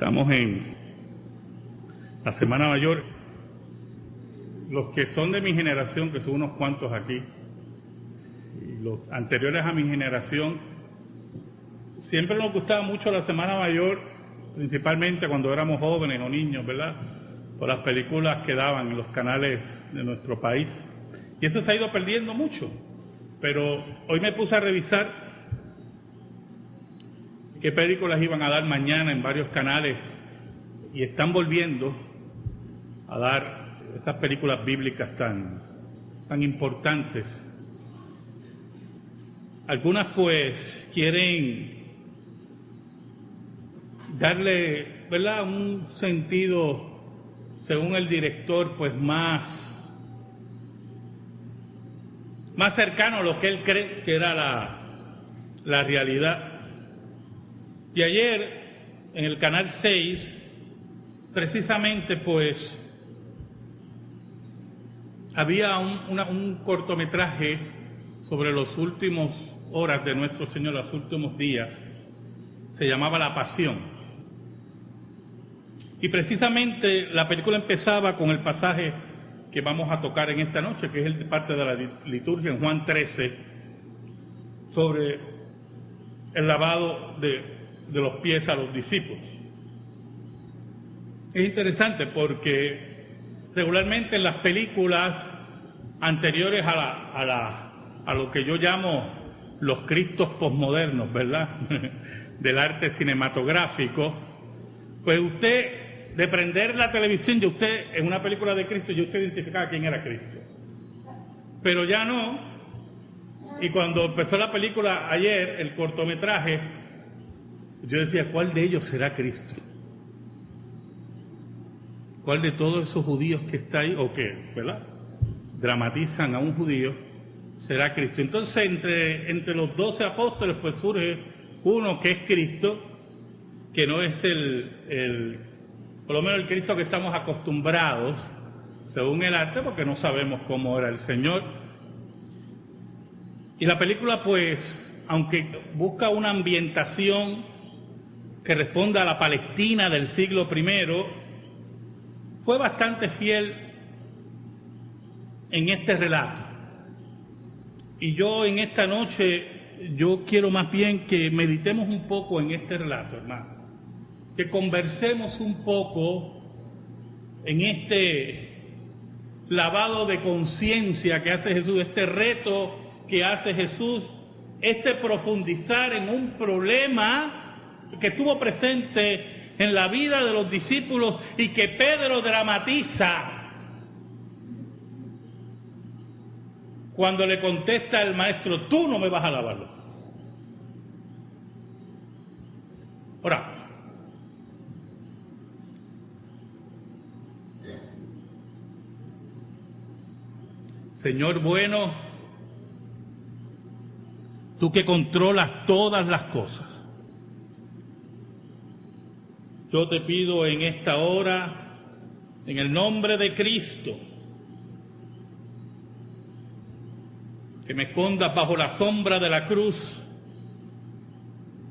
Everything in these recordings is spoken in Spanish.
Estamos en la Semana Mayor. Los que son de mi generación, que son unos cuantos aquí, y los anteriores a mi generación, siempre nos gustaba mucho la Semana Mayor, principalmente cuando éramos jóvenes o niños, ¿verdad? Por las películas que daban en los canales de nuestro país. Y eso se ha ido perdiendo mucho. Pero hoy me puse a revisar qué películas iban a dar mañana en varios canales y están volviendo a dar estas películas bíblicas tan importantes. Algunas pues quieren darle, ¿verdad?, un sentido, según el director, pues más cercano a lo que él cree que era la realidad. Y ayer, en el Canal 6, precisamente, pues, había un cortometraje sobre los últimos horas de nuestro Señor, los últimos días. Se llamaba La Pasión. Y precisamente la película empezaba con el pasaje que vamos a tocar en esta noche, que es parte de la liturgia en Juan 13, sobre el lavado de los pies a los discípulos. Es interesante porque regularmente en las películas anteriores a lo que yo llamo los Cristos posmodernos, ¿verdad?, del arte cinematográfico, pues usted, de prender la televisión, ya usted, en una película de Cristo, ya usted identificaba quién era Cristo. Pero ya no. Y cuando empezó la película ayer, el cortometraje, yo decía, ¿cuál de ellos será Cristo? ¿Cuál de todos esos judíos que está ahí, o que, ¿verdad?, dramatizan a un judío, será Cristo? Entonces, entre los 12 apóstoles, pues surge uno que es Cristo, que no es por lo menos el Cristo que estamos acostumbrados, según el arte, porque no sabemos cómo era el Señor. Y la película, pues, aunque busca una ambientación que responda a la Palestina del siglo I, fue bastante fiel en este relato. Y yo en esta noche, yo quiero más bien que meditemos un poco en este relato, hermano. Que conversemos un poco en este lavado de conciencia que hace Jesús, este reto que hace Jesús, este profundizar en un problema que estuvo presente en la vida de los discípulos y que Pedro dramatiza cuando le contesta el maestro, tú no me vas a lavar los pies. Ahora, Señor bueno, tú que controlas todas las cosas, yo te pido en esta hora, en el nombre de Cristo, que me escondas bajo la sombra de la cruz,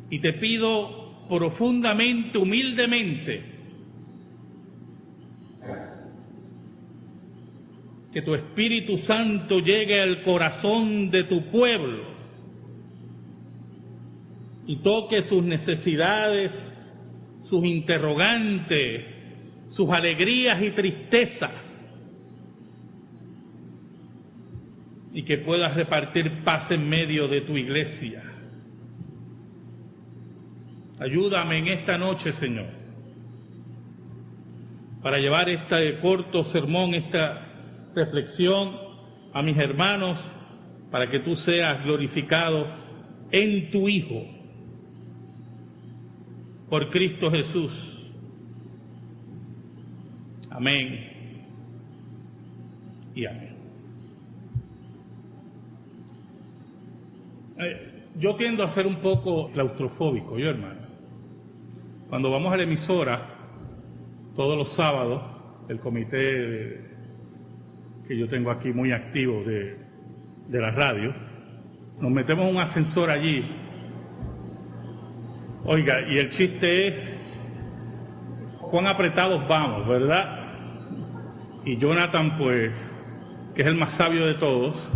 y te pido profundamente, humildemente, que tu Espíritu Santo llegue al corazón de tu pueblo y toque sus necesidades, sus interrogantes, sus alegrías y tristezas, y que puedas repartir paz en medio de tu iglesia. Ayúdame en esta noche, Señor, para llevar este corto sermón, esta reflexión a mis hermanos, para que tú seas glorificado en tu Hijo, por Cristo Jesús. Amén y amén. Yo tiendo a ser un poco claustrofóbico, yo, hermano. Cuando vamos a la emisora, todos los sábados, el comité que yo tengo aquí muy activo de la radio, nos metemos en un ascensor allí. Oiga, y el chiste es cuán apretados vamos, ¿verdad? Y Jonathan, pues, que es el más sabio de todos,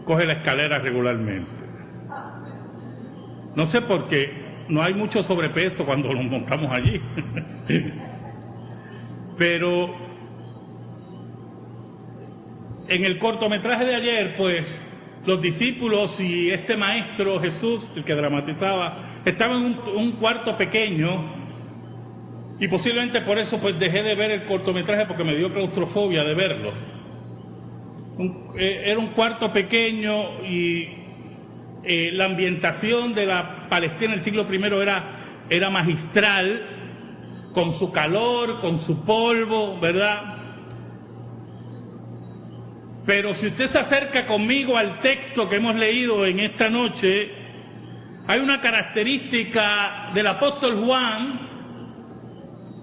coge la escalera regularmente. No sé por qué, no hay mucho sobrepeso cuando nos montamos allí. Pero en el cortometraje de ayer, pues, los discípulos y este maestro Jesús, el que dramatizaba, estaban en un cuarto pequeño, y posiblemente por eso pues dejé de ver el cortometraje, porque me dio claustrofobia de verlo. Era un cuarto pequeño y la ambientación de la Palestina del siglo I era magistral, con su calor, con su polvo, ¿verdad? Pero si usted se acerca conmigo al texto que hemos leído en esta noche, hay una característica del apóstol Juan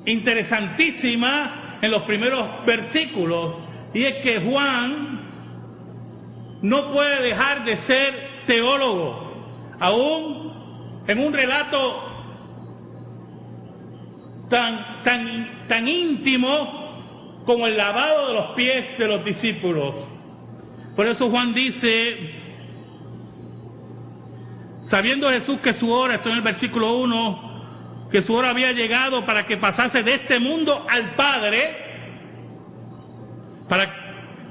interesantísima en los primeros versículos, y es que Juan no puede dejar de ser teólogo, aún en un relato tan íntimo como el lavado de los pies de los discípulos. Por eso Juan dice, sabiendo Jesús que su hora, esto en el versículo 1, que su hora había llegado para que pasase de este mundo al Padre,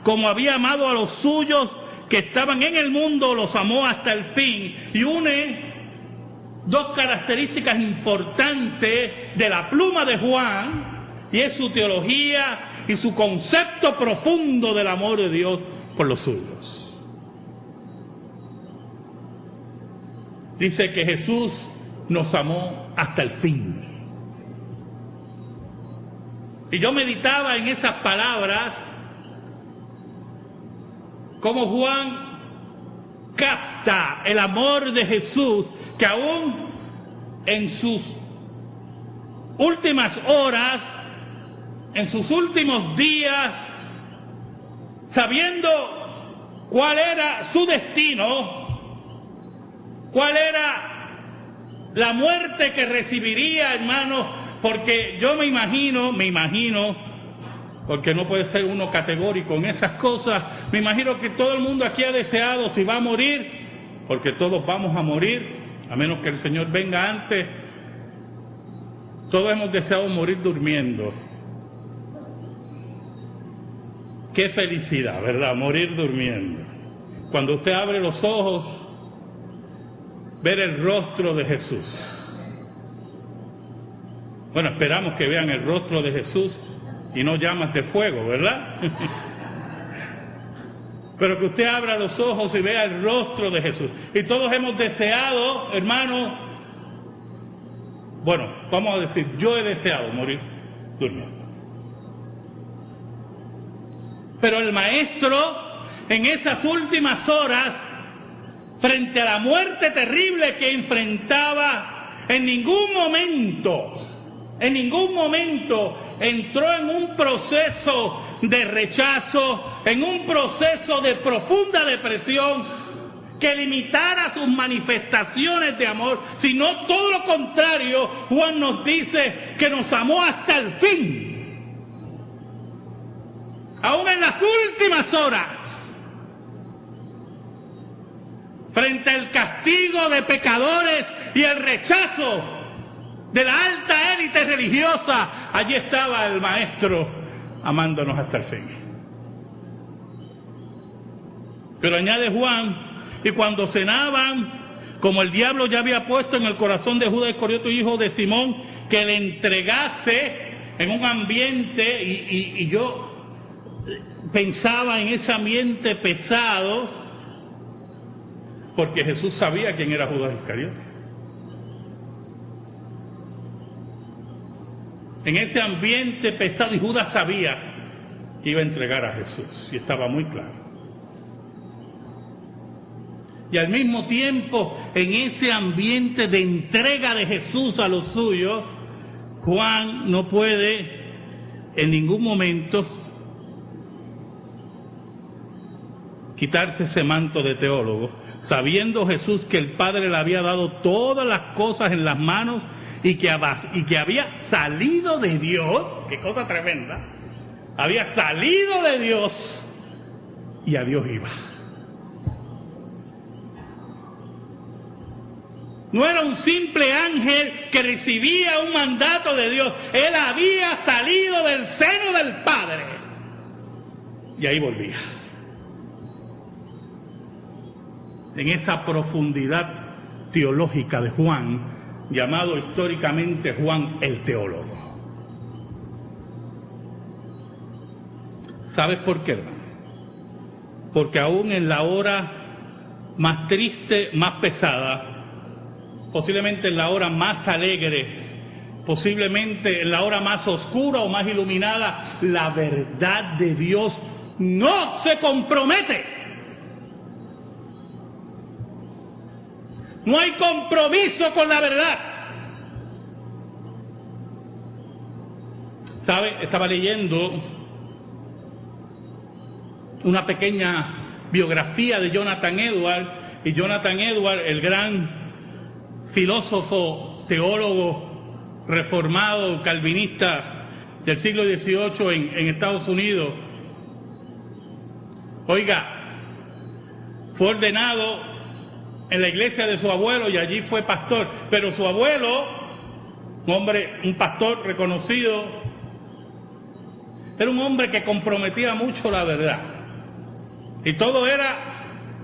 como había amado a los suyos que estaban en el mundo, los amó hasta el fin. Y une dos características importantes de la pluma de Juan, y es su teología y su concepto profundo del amor de Dios por los suyos. Dice que Jesús nos amó hasta el fin. Y yo meditaba en esas palabras, como Juan capta el amor de Jesús, que aún en sus últimas horas, en sus últimos días, sabiendo cuál era su destino, cuál era la muerte que recibiría, hermanos, porque yo me imagino, porque no puede ser uno categórico en esas cosas, me imagino que todo el mundo aquí ha deseado, si va a morir, porque todos vamos a morir, a menos que el Señor venga antes, todos hemos deseado morir durmiendo. Qué felicidad, ¿verdad? Morir durmiendo. Cuando usted abre los ojos, ver el rostro de Jesús. Bueno, esperamos que vean el rostro de Jesús y no llamas de fuego, ¿verdad? Pero que usted abra los ojos y vea el rostro de Jesús. Y todos hemos deseado, hermanos, bueno, vamos a decir, yo he deseado morir durmiendo. Pero el Maestro, en esas últimas horas, frente a la muerte terrible que enfrentaba, en ningún momento entró en un proceso de rechazo, en un proceso de profunda depresión que limitara sus manifestaciones de amor, sino todo lo contrario. Juan nos dice que nos amó hasta el fin. Aún en las últimas horas, frente al castigo de pecadores y el rechazo de la alta élite religiosa, allí estaba el Maestro amándonos hasta el fin. Pero añade Juan, y cuando cenaban, como el diablo ya había puesto en el corazón de Judas Iscariote, hijo de Simón, que le entregase en un ambiente, y yo pensaba en ese ambiente pesado, porque Jesús sabía quién era Judas Iscariote. En ese ambiente pesado, y Judas sabía que iba a entregar a Jesús, y estaba muy claro. Y al mismo tiempo, en ese ambiente de entrega de Jesús a los suyos, Juan no puede en ningún momento quitarse ese manto de teólogo, sabiendo Jesús que el Padre le había dado todas las cosas en las manos y que había salido de Dios, qué cosa tremenda, había salido de Dios y a Dios iba. No era un simple ángel que recibía un mandato de Dios, él había salido del seno del Padre y ahí volvía. En esa profundidad teológica de Juan, llamado históricamente Juan el teólogo. ¿Sabes por qué, hermano? Porque aún en la hora más triste, más pesada, posiblemente en la hora más alegre, posiblemente en la hora más oscura o más iluminada, la verdad de Dios no se compromete. No hay compromiso con la verdad. ¿Sabe? Estaba leyendo una pequeña biografía de Jonathan Edwards, y Jonathan Edwards, el gran filósofo, teólogo, reformado, calvinista del siglo XVIII en Estados Unidos, oiga, fue ordenado en la iglesia de su abuelo y allí fue pastor, pero su abuelo, un pastor reconocido, era un hombre que comprometía mucho la verdad y todo era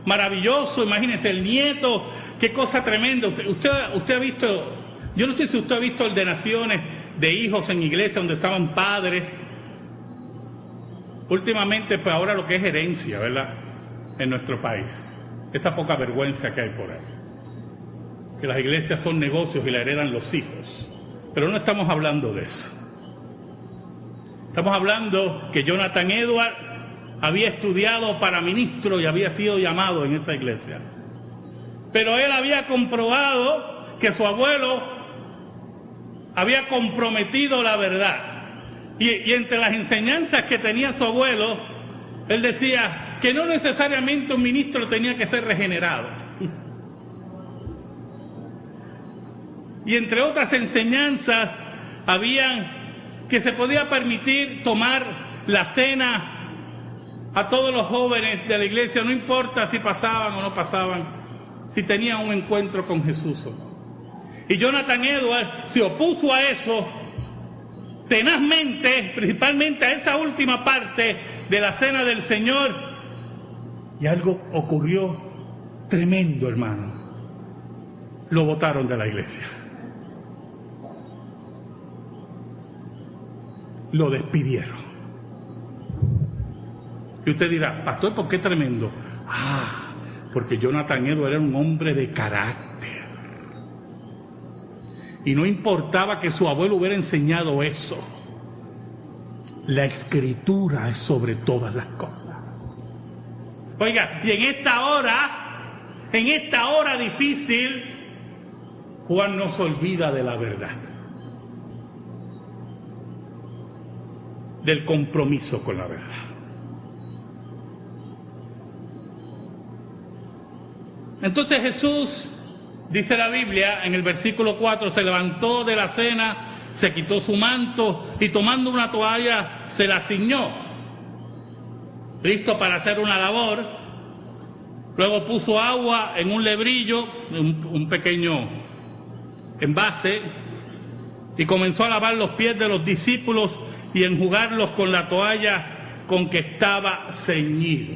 maravilloso. Imagínense, el nieto, qué cosa tremenda. Usted ha visto, yo no sé si usted ha visto ordenaciones de hijos en iglesia donde estaban padres. Últimamente, pues ahora lo que es herencia, ¿verdad?, en nuestro país. Esa poca vergüenza que hay por ahí. Que las iglesias son negocios y la heredan los hijos. Pero no estamos hablando de eso. Estamos hablando que Jonathan Edwards había estudiado para ministro y había sido llamado en esa iglesia. Pero él había comprobado que su abuelo había comprometido la verdad. Y entre las enseñanzas que tenía su abuelo, él decía que no necesariamente un ministro tenía que ser regenerado. Y entre otras enseñanzas, habían que se podía permitir tomar la cena a todos los jóvenes de la iglesia, no importa si pasaban o no pasaban, si tenían un encuentro con Jesús o no. Y Jonathan Edwards se opuso a eso tenazmente, principalmente a esa última parte de la cena del Señor. Y algo ocurrió tremendo, hermano. Lo botaron de la iglesia. Lo despidieron. Y usted dirá, pastor, ¿por qué tremendo? Porque Jonathan Edwards era un hombre de carácter. Y no importaba que su abuelo hubiera enseñado eso. La escritura es sobre todas las cosas. Oiga, y en esta hora difícil, Juan no se olvida de la verdad, del compromiso con la verdad. Entonces Jesús, dice la Biblia, en el versículo 4, se levantó de la cena, se quitó su manto y tomando una toalla se la ciñó, listo para hacer una labor. Luego puso agua en un lebrillo, un pequeño envase, y comenzó a lavar los pies de los discípulos y enjugarlos con la toalla con que estaba ceñido.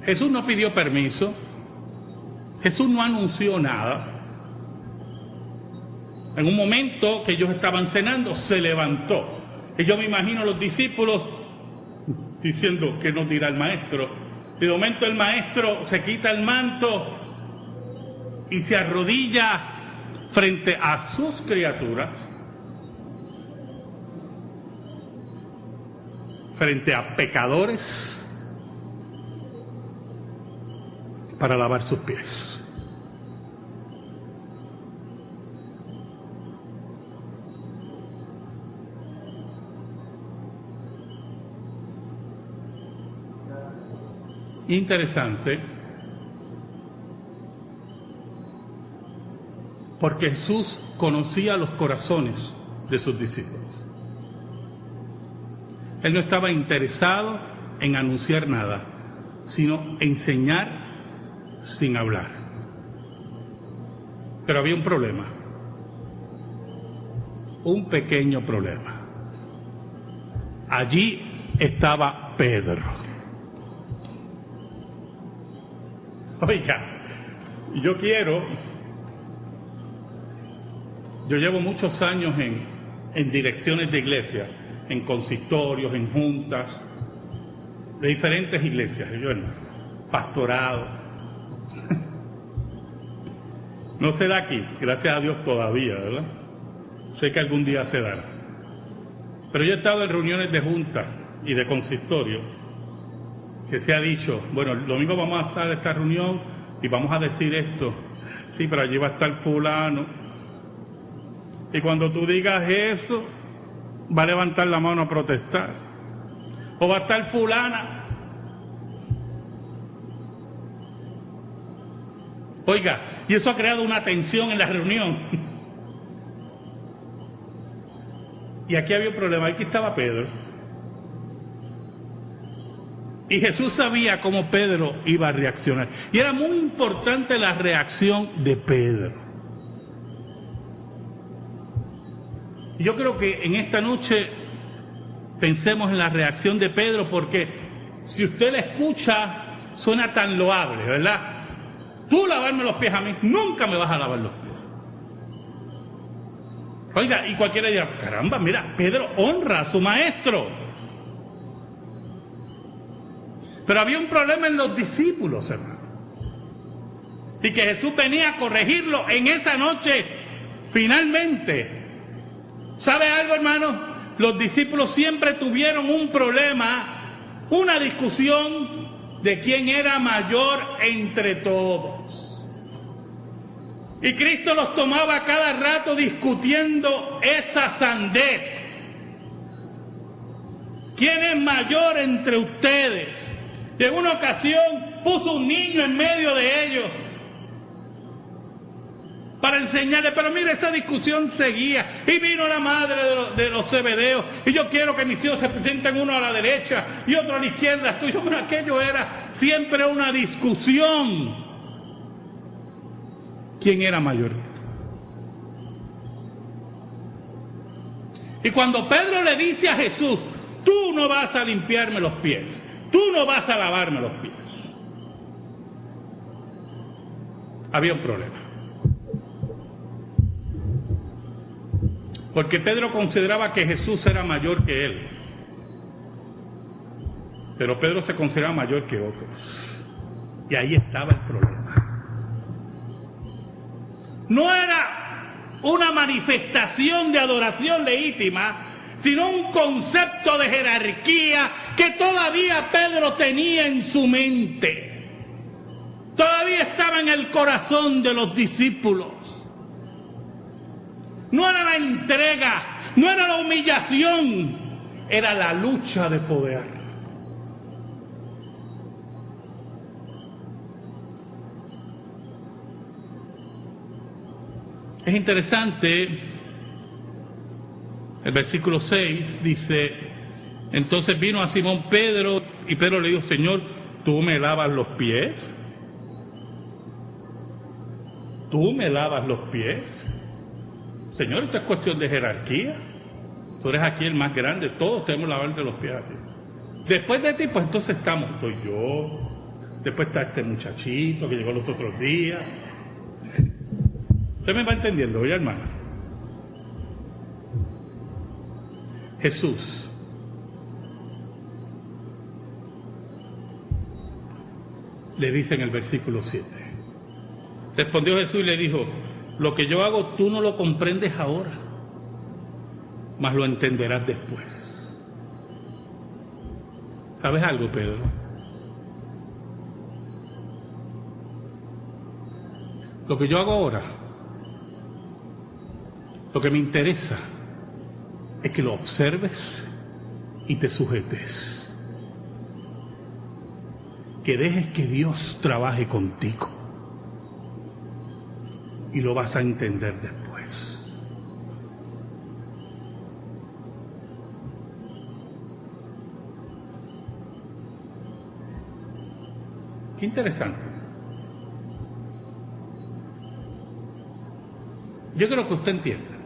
Jesús no pidió permiso, Jesús no anunció nada. En un momento que ellos estaban cenando, se levantó. Y yo me imagino a los discípulos diciendo, ¿qué nos dirá el maestro? Y de momento el maestro se quita el manto y se arrodilla frente a sus criaturas, frente a pecadores, para lavar sus pies. Interesante Porque Jesús conocía los corazones de sus discípulos. Él no estaba interesado en anunciar nada, sino enseñar sin hablar. Pero había un problema, un pequeño problema. Allí estaba Pedro. Oiga, yo llevo muchos años en direcciones de iglesia, en consistorios, en juntas, de diferentes iglesias, pastorado. No se da aquí, gracias a Dios todavía, ¿verdad? Sé que algún día se dará. Pero yo he estado en reuniones de juntas y de consistorio que se ha dicho, bueno, el domingo vamos a estar en esta reunión y vamos a decir esto. Sí, pero allí va a estar fulano. Y cuando tú digas eso, va a levantar la mano a protestar. O va a estar fulana. Oiga, y eso ha creado una tensión en la reunión. Y aquí había un problema, aquí estaba Pedro. Y Jesús sabía cómo Pedro iba a reaccionar. Y era muy importante la reacción de Pedro. Y yo creo que en esta noche pensemos en la reacción de Pedro, porque si usted la escucha, suena tan loable, ¿verdad? Tú lavarme los pies a mí, nunca me vas a lavar los pies. Oiga, y cualquiera dirá, caramba, mira, Pedro honra a su maestro. Pero había un problema en los discípulos, hermano. Y que Jesús venía a corregirlo en esa noche, finalmente. ¿Sabe algo, hermano? Los discípulos siempre tuvieron un problema, una discusión de quién era mayor entre todos. Y Cristo los tomaba cada rato discutiendo esa sandez. ¿Quién es mayor entre ustedes? Y en una ocasión puso un niño en medio de ellos para enseñarle, pero mire, esa discusión seguía, y vino la madre de los Zebedeos, y yo quiero que mis hijos se presenten uno a la derecha y otro a la izquierda. Bueno, aquello era siempre una discusión. ¿Quién era mayor? Y cuando Pedro le dice a Jesús, tú no vas a limpiarme los pies, tú no vas a lavarme los pies, había un problema. Porque Pedro consideraba que Jesús era mayor que él. Pero Pedro se consideraba mayor que otros. Y ahí estaba el problema. No era una manifestación de adoración legítima, sino un concepto de jerarquía que todavía Pedro tenía en su mente. Todavía estaba en el corazón de los discípulos. No era la entrega, no era la humillación, era la lucha de poder. Es interesante, el versículo 6 dice, entonces vino a Simón Pedro y Pedro le dijo, Señor, ¿tú me lavas los pies? ¿Tú me lavas los pies? Señor, esto es cuestión de jerarquía. Tú eres aquí el más grande, todos tenemos que lavarte los pies a ti. Después de ti, pues entonces soy yo. Después está este muchachito que llegó los otros días. ¿Usted me va entendiendo, oye, hermana? Jesús le dice en el versículo 7. Respondió Jesús y le dijo, lo que yo hago tú no lo comprendes ahora, mas lo entenderás después. ¿Sabes algo, Pedro? Lo que yo hago ahora, lo que me interesa es que lo observes y te sujetes. Que dejes que Dios trabaje contigo. y lo vas a entender después. Qué interesante. Yo creo que usted entiende.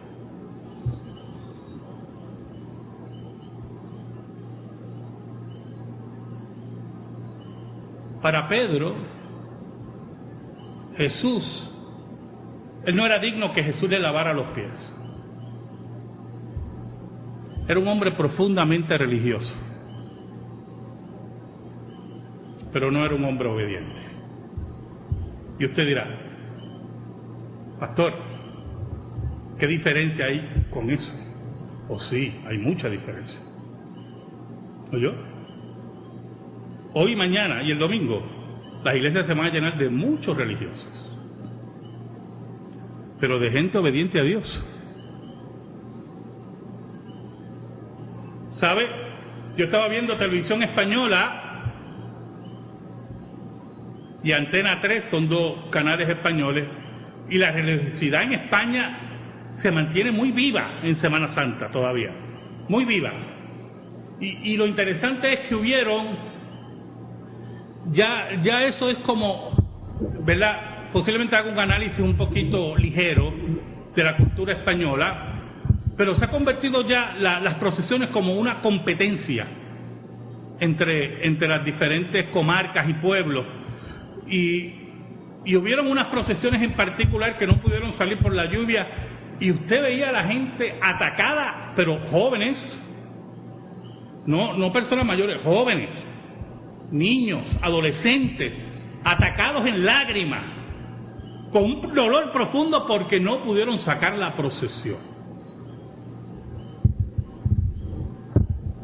Para Pedro, Jesús, él no era digno que Jesús le lavara los pies. Era un hombre profundamente religioso, pero no era un hombre obediente. Y usted dirá, pastor, ¿qué diferencia hay con eso? O sí, hay mucha diferencia. ¿Oyó? Hoy, mañana y el domingo, las iglesias se van a llenar de muchos religiosos, pero de gente obediente a Dios. ¿Sabe? Yo estaba viendo televisión española y Antena 3, son dos canales españoles, y la religiosidad en España se mantiene muy viva en Semana Santa todavía, muy viva. Y lo interesante es que hubieron... Ya eso es como, ¿verdad? Posiblemente haga un análisis un poquito ligero de la cultura española, pero se ha convertido ya las procesiones como una competencia entre las diferentes comarcas y pueblos. Y hubieron unas procesiones en particular que no pudieron salir por la lluvia, y usted veía a la gente atacada, pero jóvenes, no personas mayores, jóvenes, niños, adolescentes, atacados en lágrimas, con un dolor profundo porque no pudieron sacar la procesión.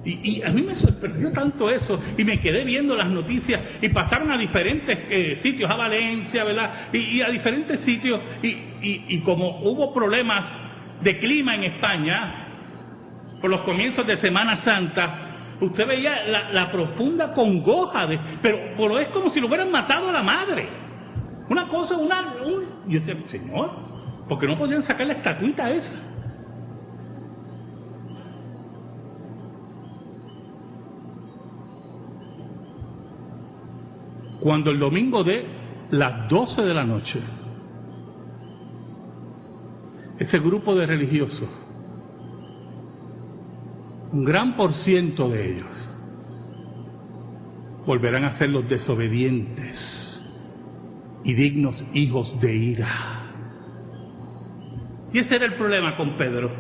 Y a mí me sorprendió tanto eso, y me quedé viendo las noticias, y pasaron a diferentes sitios, a Valencia, ¿verdad? Y a diferentes sitios, y como hubo problemas de clima en España, por los comienzos de Semana Santa, usted veía la profunda congoja, pero es como si lo hubieran matado a la madre. Una cosa, yo decía, Señor, ¿por qué no podían sacar la estatuita esa? Cuando el domingo de las 12 de la noche, ese grupo de religiosos, un gran porciento de ellos volverán a ser los desobedientes y dignos hijos de ira. Y ese era el problema con Pedro.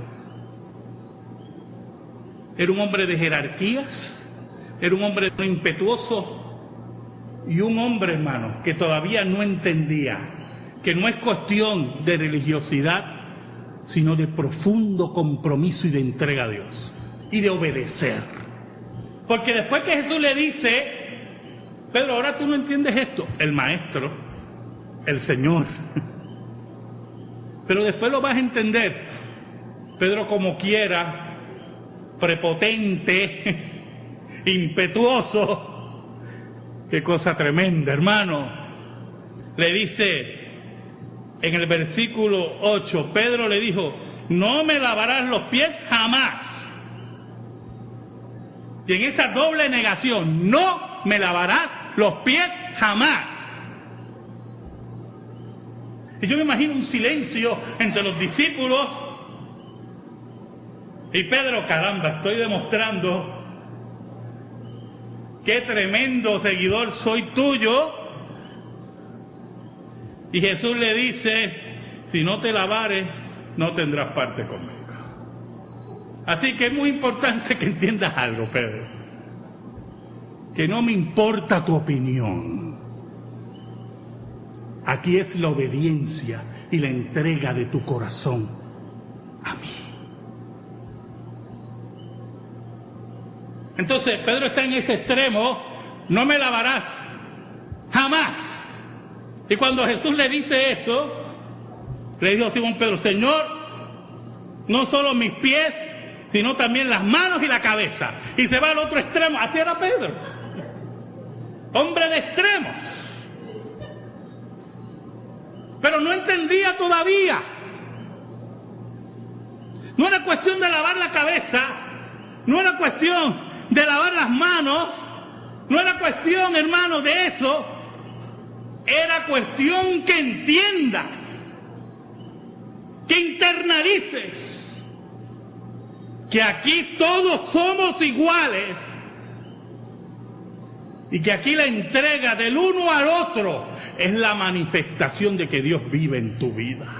Era un hombre de jerarquías, era un hombre impetuoso y un hombre, hermano, que todavía no entendía que no es cuestión de religiosidad, sino de profundo compromiso y de entrega a Dios. Y de obedecer. Porque después que Jesús le dice, Pedro, ahora tú no entiendes esto, el maestro, el Señor, pero después lo vas a entender. Pedro, como quiera, prepotente, impetuoso, qué cosa tremenda, hermano, le dice en el versículo 8, Pedro le dijo, no me lavarás los pies jamás. Y en esa doble negación, no me lavarás los pies jamás. Y yo me imagino un silencio entre los discípulos y Pedro, caramba, estoy demostrando qué tremendo seguidor soy tuyo. Y Jesús le dice, si no te lavares, no tendrás parte conmigo. Así que es muy importante que entiendas algo, Pedro. Que no me importa tu opinión. Aquí es la obediencia y la entrega de tu corazón a mí. Entonces, Pedro está en ese extremo, no me lavarás, jamás. Y cuando Jesús le dice eso, le dijo a Simón Pedro, Señor, no solo mis pies, sino también las manos y la cabeza. Y se va al otro extremo. Así era Pedro. Hombre de extremos. pero no entendía todavía. No era cuestión de lavar la cabeza, no era cuestión de lavar las manos, no era cuestión, hermano, de eso. Era cuestión que entiendas, que internalices, que aquí todos somos iguales y que aquí la entrega del uno al otro es la manifestación de que Dios vive en tu vida.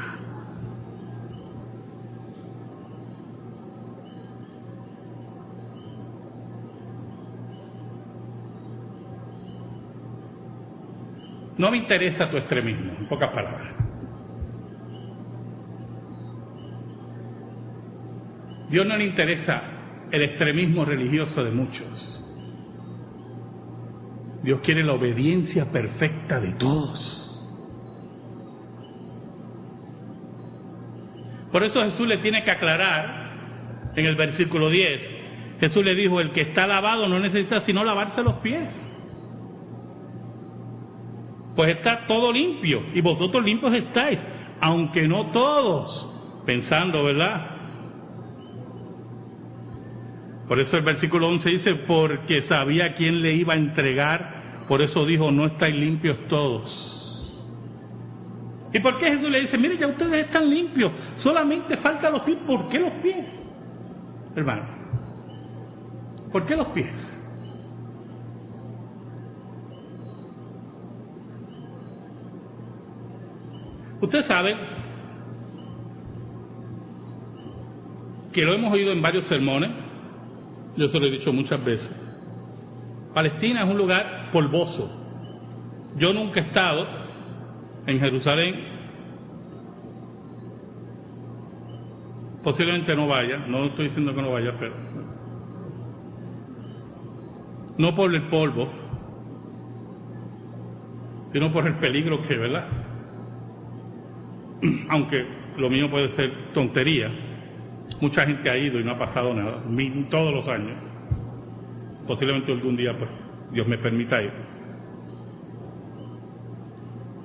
No me interesa tu extremismo, en pocas palabras. Dios no le interesa el extremismo religioso de muchos. Dios quiere la obediencia perfecta de todos. Por eso Jesús le tiene que aclarar en el versículo 10. Jesús le dijo, el que está lavado no necesita sino lavarse los pies. Pues está todo limpio, y vosotros limpios estáis, aunque no todos, pensando, ¿verdad? Por eso el versículo 11 dice, porque sabía quién le iba a entregar, por eso dijo, no estáis limpios todos. ¿Y por qué Jesús le dice, mire, ya ustedes están limpios, solamente faltan los pies? ¿Por qué los pies, hermano? ¿Por qué los pies? Usted sabe que lo hemos oído en varios sermones, yo se lo he dicho muchas veces. Palestina es un lugar polvoso. Yo nunca he estado en Jerusalén, posiblemente no vaya, no estoy diciendo que no vaya, pero no por el polvo, sino por el peligro que, ¿verdad? Aunque lo mío puede ser tontería, mucha gente ha ido y no ha pasado nada, todos los años. Posiblemente algún día, pues, Dios me permita ir.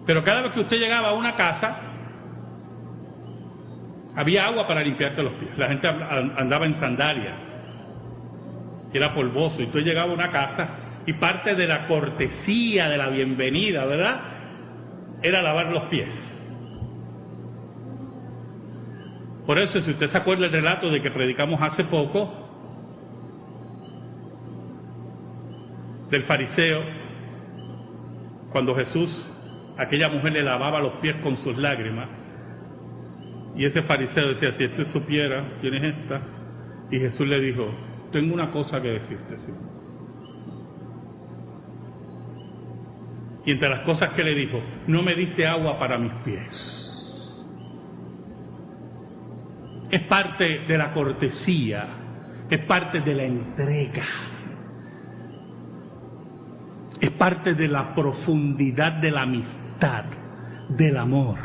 Pero cada vez que usted llegaba a una casa, había agua para limpiarte los pies. La gente andaba en sandalias, era polvoso, y usted llegaba a una casa y parte de la cortesía, de la bienvenida, ¿verdad?, era lavar los pies. Por eso, si usted se acuerda el relato de que predicamos hace poco, del fariseo, cuando Jesús, aquella mujer le lavaba los pies con sus lágrimas, y ese fariseo decía, si usted supiera quién es esta, y Jesús le dijo, tengo una cosa que decirte, Simón. Y entre las cosas que le dijo, no me diste agua para mis pies. Es parte de la cortesía, es parte de la entrega, es parte de la profundidad de la amistad, del amor.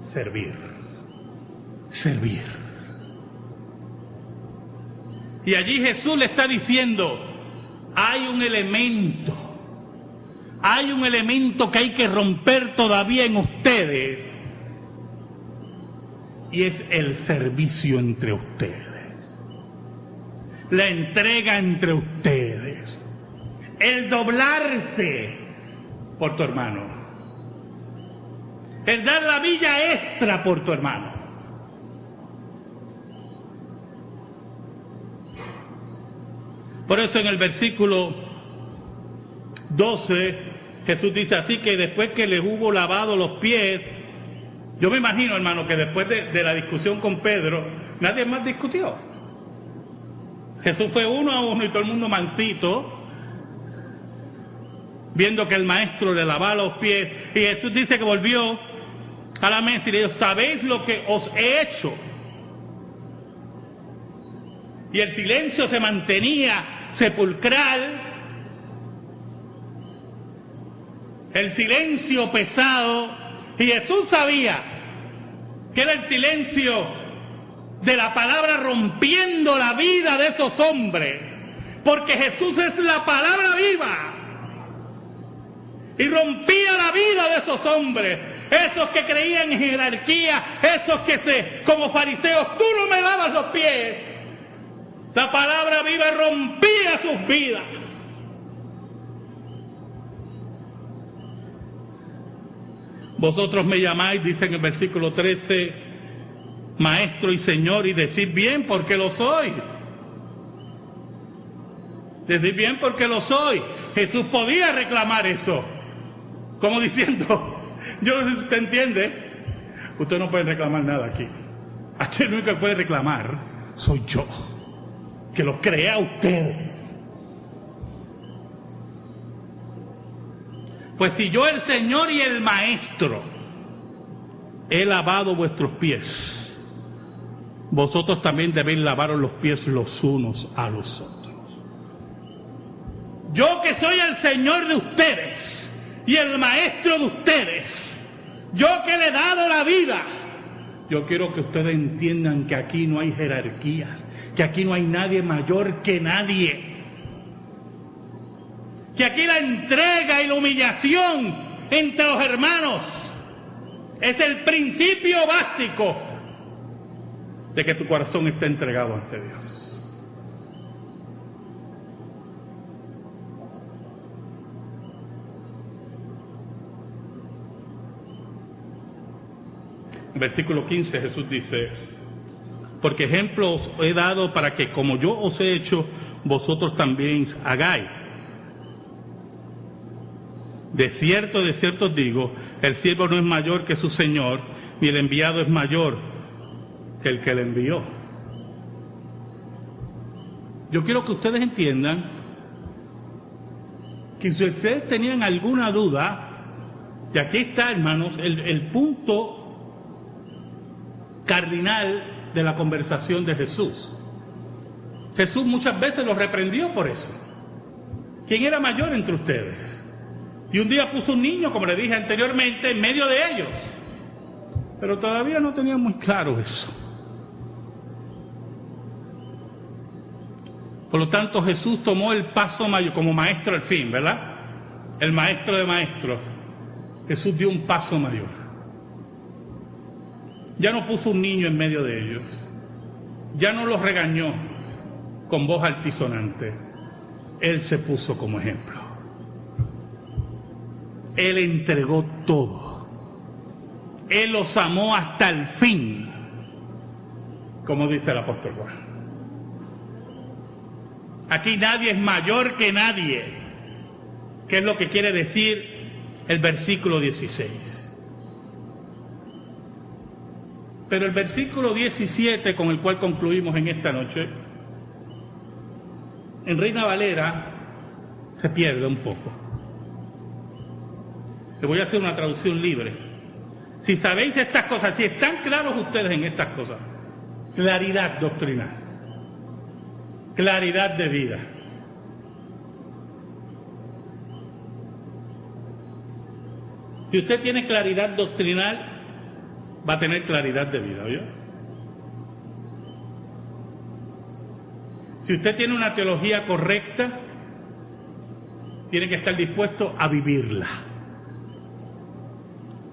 Servir, servir. Y allí Jesús le está diciendo, hay un elemento que hay que romper todavía en ustedes, y es el servicio entre ustedes, la entrega entre ustedes, el doblarse por tu hermano, el dar la milla extra por tu hermano. Por eso en el versículo 12 Jesús dice así, que después que les hubo lavado los pies, yo me imagino, hermano, que después de la discusión con Pedro, nadie más discutió. Jesús fue uno a uno y todo el mundo mansito, viendo que el maestro le lavaba los pies. Y Jesús dice que volvió a la mesa y le dijo, ¿sabéis lo que os he hecho? Y el silencio se mantenía sepulcral, el silencio pesado. Y Jesús sabía que era el silencio de la palabra rompiendo la vida de esos hombres, porque Jesús es la palabra viva. y rompía la vida de esos hombres, esos que creían en jerarquía, esos que como fariseos, tú no me lavas los pies. La palabra viva rompía sus vidas. Vosotros me llamáis, dice en el versículo 13, maestro y señor, y decid bien porque lo soy. Decid bien porque lo soy. Jesús podía reclamar eso, como diciendo, yo no sé si usted entiende, usted no puede reclamar nada aquí. Aquí el único que puede reclamar soy yo, que los creé a ustedes. Pues si yo, el Señor y el Maestro, he lavado vuestros pies, vosotros también debéis lavaros los pies los unos a los otros. Yo que soy el Señor de ustedes y el Maestro de ustedes, yo que le he dado la vida, yo quiero que ustedes entiendan que aquí no hay jerarquías, que aquí no hay nadie mayor que nadie. Que aquí la entrega y la humillación entre los hermanos es el principio básico de que tu corazón esté entregado ante Dios. En versículo 15 Jesús dice, porque ejemplo os he dado para que como yo os he hecho, vosotros también hagáis. De cierto os digo, el siervo no es mayor que su señor, ni el enviado es mayor que el que le envió. Yo quiero que ustedes entiendan que si ustedes tenían alguna duda, y aquí está, hermanos, el punto cardinal de la conversación de Jesús. Jesús muchas veces los reprendió por eso. ¿Quién era mayor entre ustedes? Y un día puso un niño, como le dije anteriormente, en medio de ellos. Pero todavía no tenía muy claro eso. Por lo tanto, Jesús tomó el paso mayor, como maestro al fin, ¿verdad? El maestro de maestros. Jesús dio un paso mayor. Ya no puso un niño en medio de ellos. Ya no los regañó con voz altisonante. Él se puso como ejemplo. Él entregó todo. Él los amó hasta el fin, como dice el apóstol Juan. Aquí nadie es mayor que nadie, que es lo que quiere decir el versículo 16. Pero el versículo 17, con el cual concluimos en esta noche, en Reina Valera se pierde un poco. Le voy a hacer una traducción libre. Si sabéis estas cosas, si están claros ustedes en estas cosas, claridad doctrinal, claridad de vida. Si usted tiene claridad doctrinal, va a tener claridad de vida, ¿oyó? Si usted tiene una teología correcta, tiene que estar dispuesto a vivirla.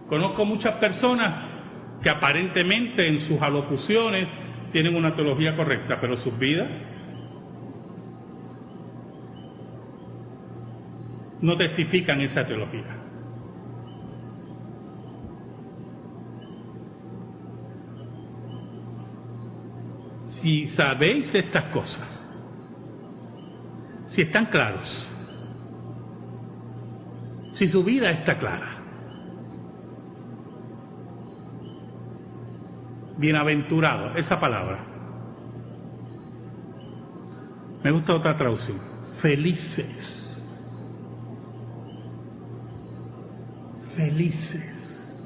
Conozco muchas personas que aparentemente en sus alocuciones tienen una teología correcta, pero sus vidas no testifican esa teología. Si sabéis estas cosas, si están claros, si su vida está clara, bienaventurado, esa palabra. Me gusta otra traducción. Felices. Felices.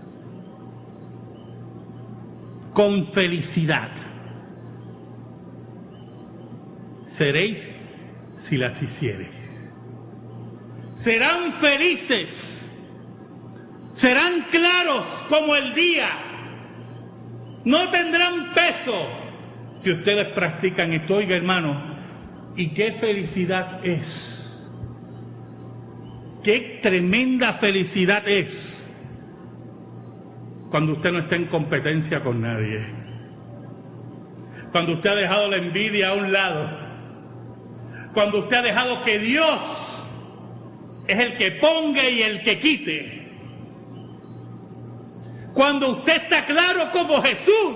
Con felicidad. Seréis si las hiciereis. Serán felices. Serán claros como el día. No tendrán peso si ustedes practican esto. Oiga, hermano, ¿y qué felicidad es Qué tremenda felicidad es cuando usted no está en competencia con nadie. Cuando usted ha dejado la envidia a un lado. Cuando usted ha dejado que Dios es el que ponga y el que quite. Cuando usted está claro como Jesús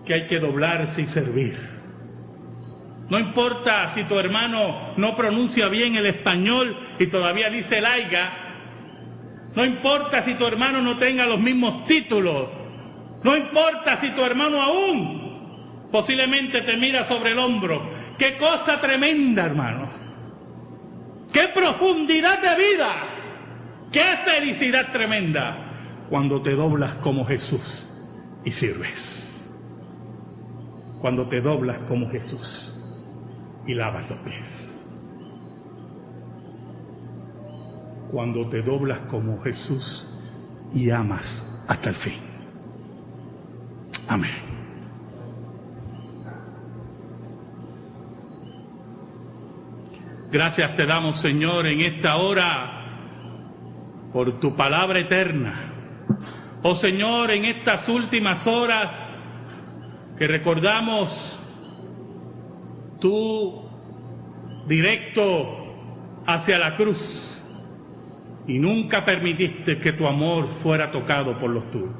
que hay que doblarse y servir. No importa si tu hermano no pronuncia bien el español y todavía dice laiga. No importa si tu hermano no tenga los mismos títulos. No importa si tu hermano aún posiblemente te mira sobre el hombro. ¡Qué cosa tremenda, hermano! ¡Qué profundidad de vida! ¡Qué felicidad tremenda! Cuando te doblas como Jesús y sirves. Cuando te doblas como Jesús y lavas los pies. Cuando te doblas como Jesús y amas hasta el fin. Amén. Gracias te damos, Señor, en esta hora por tu palabra eterna. Oh Señor, en estas últimas horas que recordamos tú directo hacia la cruz y nunca permitiste que tu amor fuera tocado por los tuyos.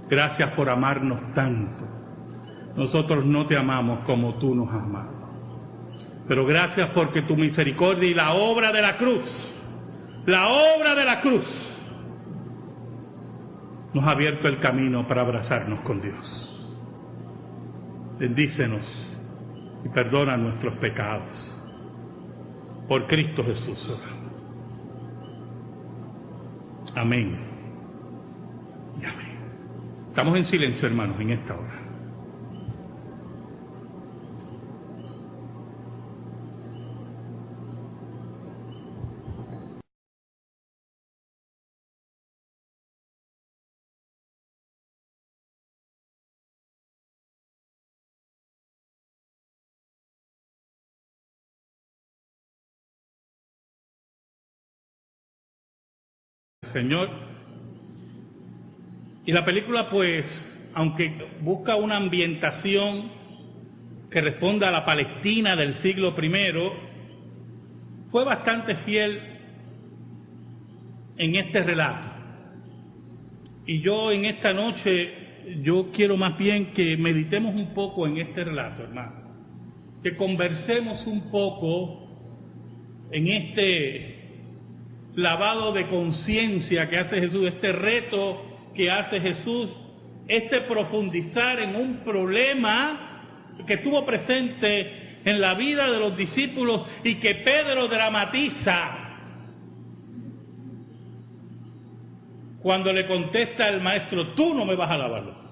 Gracias por amarnos tanto. Nosotros no te amamos como tú nos has amado. Pero gracias porque tu misericordia y la obra de la cruz nos ha abierto el camino para abrazarnos con Dios. Bendícenos y perdona nuestros pecados. Por Cristo Jesús oramos. Amén y amén. Estamos en silencio, hermanos, en esta hora. Señor. Y la película, pues, aunque busca una ambientación que responda a la Palestina del siglo I, fue bastante fiel en este relato. Y yo en esta noche, yo quiero más bien que meditemos un poco en este relato, hermano. Que conversemos un poco en este lavado de conciencia que hace Jesús, este reto que hace Jesús, este profundizar en un problema que estuvo presente en la vida de los discípulos y que Pedro dramatiza cuando le contesta al maestro: tú no me vas a lavar los pies.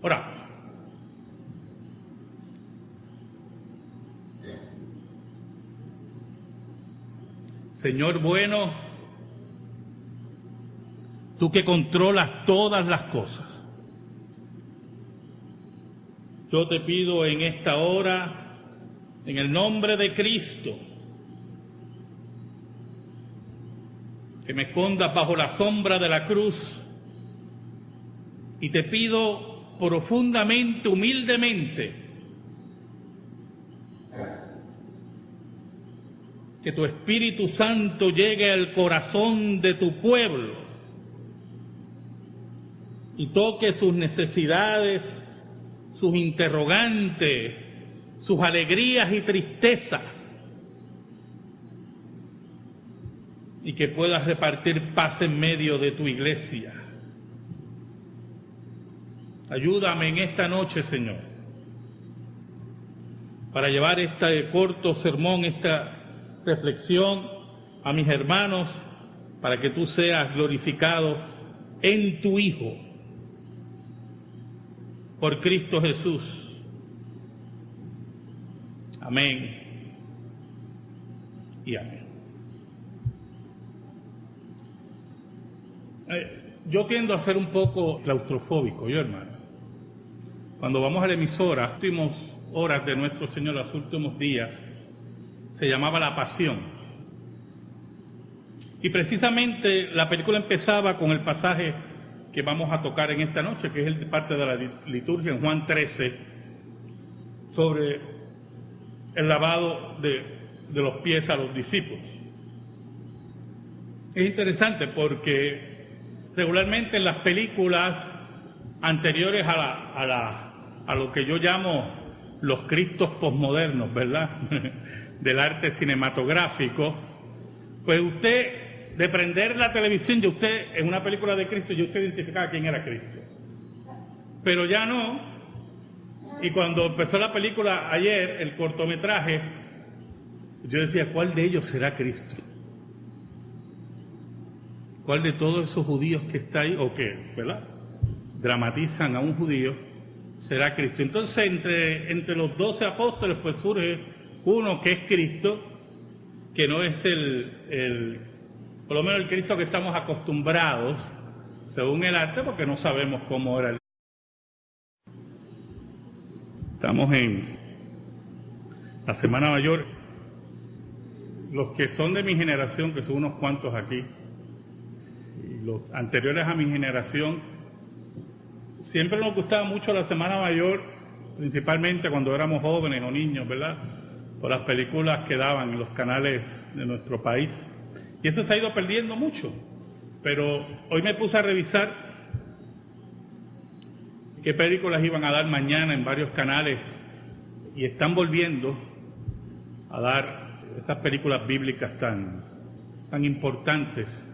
Ahora, Señor bueno, tú que controlas todas las cosas, yo te pido en esta hora, en el nombre de Cristo, que me escondas bajo la sombra de la cruz, y te pido profundamente, humildemente, que tu Espíritu Santo llegue al corazón de tu pueblo y toque sus necesidades, sus interrogantes, sus alegrías y tristezas, y que puedas repartir paz en medio de tu iglesia. Ayúdame en esta noche, Señor, para llevar este corto sermón, esta reflexión a mis hermanos, para que tú seas glorificado en tu Hijo, por Cristo Jesús. Amén y amén. Yo tiendo a ser un poco claustrofóbico, yo, hermano. Cuando vamos a la emisora, las últimas horas de nuestro Señor, los últimos días, se llamaba La Pasión. Y precisamente la película empezaba con el pasaje que vamos a tocar en esta noche, que es parte de la liturgia en Juan 13, sobre el lavado de los pies a los discípulos. Es interesante porque regularmente en las películas anteriores a lo que yo llamo los Cristos posmodernos, ¿verdad?, del arte cinematográfico, pues usted, de prender la televisión, ya usted, en una película de Cristo, ya usted identificaba quién era Cristo. Pero ya no. Y cuando empezó la película ayer, el cortometraje, yo decía, ¿cuál de ellos será Cristo? ¿Cuál de todos esos judíos que está ahí, o que, ¿verdad?, dramatizan a un judío, será Cristo? Entonces, entre los 12 apóstoles, pues surge uno que es Cristo, que no es por lo menos el Cristo que estamos acostumbrados, según el arte, porque no sabemos cómo era. Estamos en la Semana Mayor. Los que son de mi generación, que son unos cuantos aquí, y los anteriores a mi generación, siempre nos gustaba mucho la Semana Mayor, principalmente cuando éramos jóvenes o niños, ¿verdad?, por las películas que daban en los canales de nuestro país. Y eso se ha ido perdiendo mucho. Pero hoy me puse a revisar qué películas iban a dar mañana en varios canales y están volviendo a dar estas películas bíblicas tan importantes.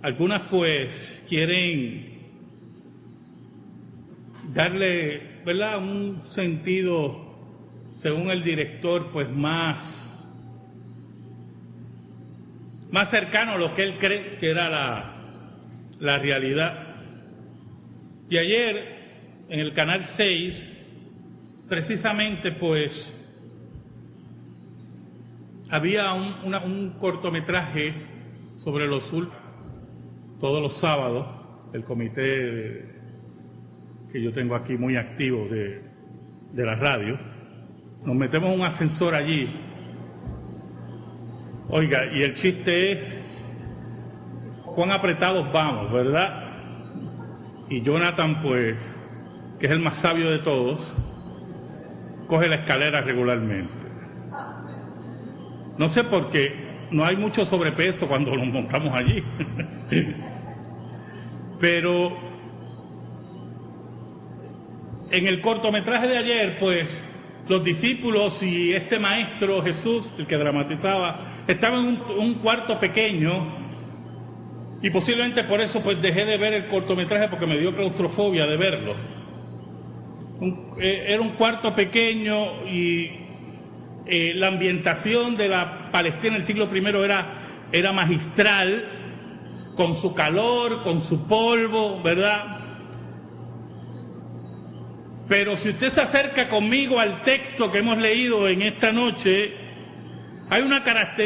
Algunas pues quieren darle, ¿verdad?, un sentido, según el director, pues más cercano a lo que él cree que era la realidad. Y ayer, en el Canal 6, precisamente, pues, había un cortometraje sobre todos los sábados, el comité que yo tengo aquí muy activo de la radio, nos metemos en un ascensor allí. Oiga, y el chiste es cuán apretados vamos, ¿verdad? Y Jonathan, pues, que es el más sabio de todos, coge la escalera regularmente. No sé por qué, no hay mucho sobrepeso cuando nos montamos allí. Pero en el cortometraje de ayer, pues, los discípulos y este maestro Jesús, el que dramatizaba, estaban en un cuarto pequeño, y posiblemente por eso pues dejé de ver el cortometraje, porque me dio claustrofobia de verlo. Era un cuarto pequeño y la ambientación de la Palestina del siglo I era magistral, con su calor, con su polvo, ¿verdad? Pero si usted se acerca conmigo al texto que hemos leído en esta noche, hay una característica